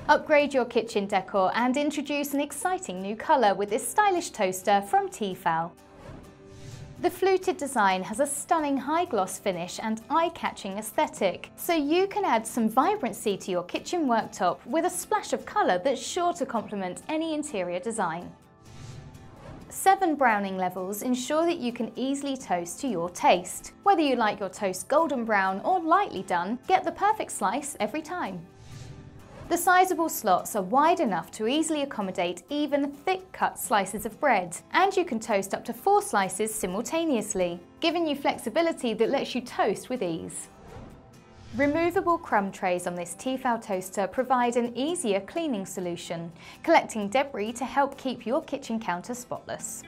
Upgrade your kitchen decor and introduce an exciting new colour with this stylish toaster from Tefal. The fluted design has a stunning high-gloss finish and eye-catching aesthetic, so you can add some vibrancy to your kitchen worktop with a splash of colour that's sure to complement any interior design. 7 browning levels ensure that you can easily toast to your taste. Whether you like your toast golden brown or lightly done, get the perfect slice every time. The sizeable slots are wide enough to easily accommodate even thick-cut slices of bread, and you can toast up to 4 slices simultaneously, giving you flexibility that lets you toast with ease. Removable crumb trays on this Tefal toaster provide an easier cleaning solution, collecting debris to help keep your kitchen counter spotless.